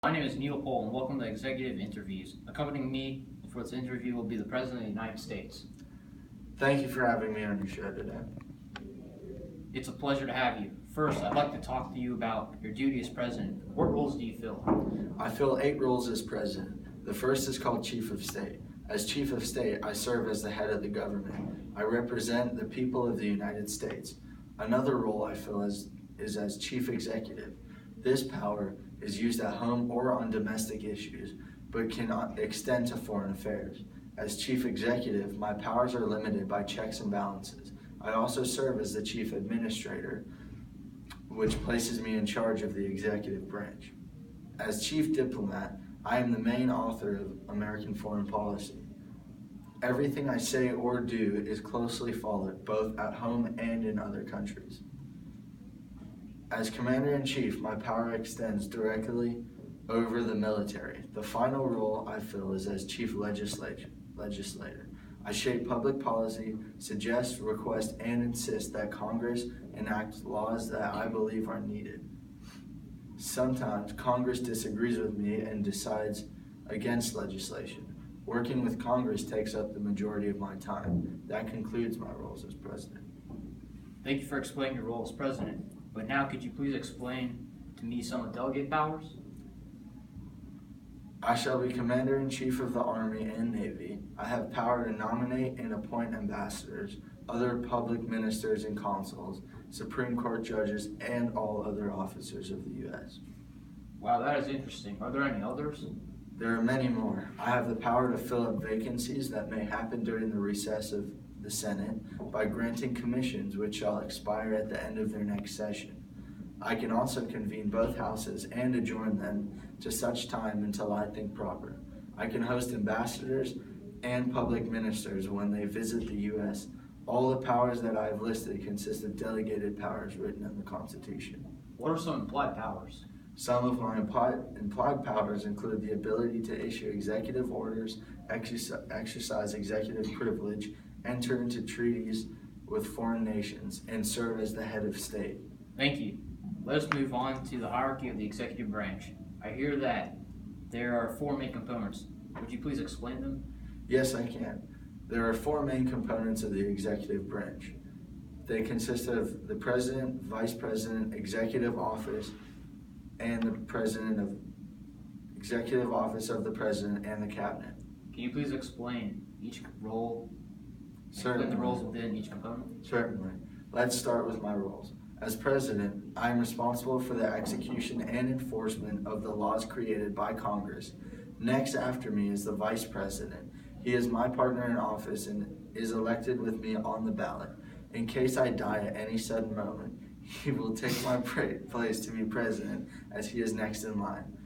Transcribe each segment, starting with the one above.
My name is Neil Pohl, and welcome to Executive Interviews. Accompanying me for this interview will be the President of the United States. Thank you for having me on your show today. It's a pleasure to have you. First, I'd like to talk to you about your duty as President. What roles do you fill? I fill 8 roles as President. The first is called Chief of State. As Chief of State, I serve as the head of the government. I represent the people of the United States. Another role I fill is as Chief Executive. This power is used at home or on domestic issues, but cannot extend to foreign affairs. As Chief Executive, my powers are limited by checks and balances. I also serve as the Chief Administrator, which places me in charge of the executive branch. As Chief Diplomat, I am the main author of American foreign policy. Everything I say or do is closely followed, both at home and in other countries. As Commander-in-Chief, my power extends directly over the military. The final role I fill is as Chief Legislator. I shape public policy, suggest, request, and insist that Congress enact laws that I believe are needed. Sometimes Congress disagrees with me and decides against legislation. Working with Congress takes up the majority of my time. That concludes my roles as President. Thank you for explaining your role as President. But now, could you please explain to me some of delegate powers? I shall be Commander-in-Chief of the Army and Navy. I have power to nominate and appoint ambassadors, other public ministers and consuls, Supreme Court judges, and all other officers of the U.S. Wow, that is interesting. Are there any others? There are many more. I have the power to fill up vacancies that may happen during the recess of the Senate by granting commissions which shall expire at the end of their next session. I can also convene both houses and adjourn them to such time until I think proper. I can host ambassadors and public ministers when they visit the U.S. All the powers that I have listed consist of delegated powers written in the Constitution. What are some implied powers? Some of my implied powers include the ability to issue executive orders, exercise executive privilege, enter into treaties with foreign nations, and serve as the head of state. Thank you. Let us move on to the hierarchy of the executive branch. I hear that there are 4 main components. Would you please explain them? Yes, I can. There are 4 main components of the executive branch. They consist of the President, Vice President, Executive Office, and the President of Executive Office of the President and the Cabinet. Can you please explain each role? Certainly. Explain the roles within each component? Certainly. Let's start with my roles. As President, I am responsible for the execution and enforcement of the laws created by Congress. Next after me is the Vice President. He is my partner in office and is elected with me on the ballot. In case I die at any sudden moment, he will take my place to be President as he is next in line.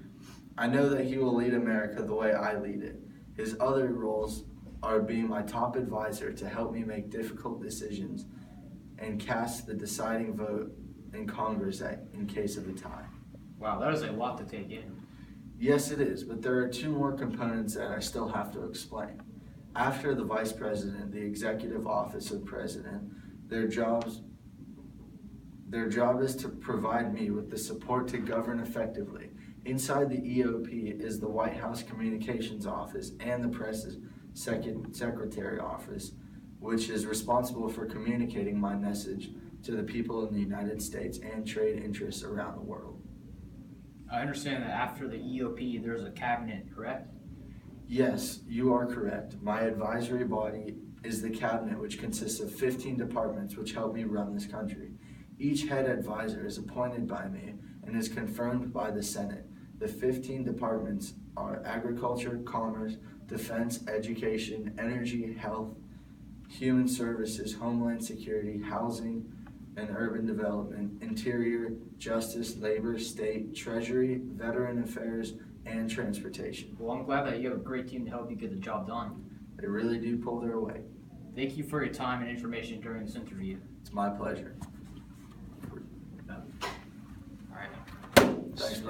I know that he will lead America the way I lead it. His other roles are being my top advisor to help me make difficult decisions and cast the deciding vote in Congress in case of a tie. Wow, that is a lot to take in. Yes, it is, but there are 2 more components that I still have to explain. After the Vice President, the Executive Office of President, their job is to provide me with the support to govern effectively. Inside the EOP is the White House Communications Office and the Press's Secretary Office, which is responsible for communicating my message to the people in the United States and trade interests around the world. I understand that after the EOP, there's a cabinet, correct? Yes, you are correct. My advisory body is the cabinet, which consists of 15 departments which help me run this country. Each head advisor is appointed by me and is confirmed by the Senate. The 15 departments are agriculture, commerce, defense, education, energy, health, human services, homeland security, housing and urban development, interior, justice, labor, state, treasury, veteran affairs, and transportation. Well, I'm glad that you have a great team to help you get the job done. They really do pull their weight. Thank you for your time and information during this interview. It's my pleasure. All right. Thanks.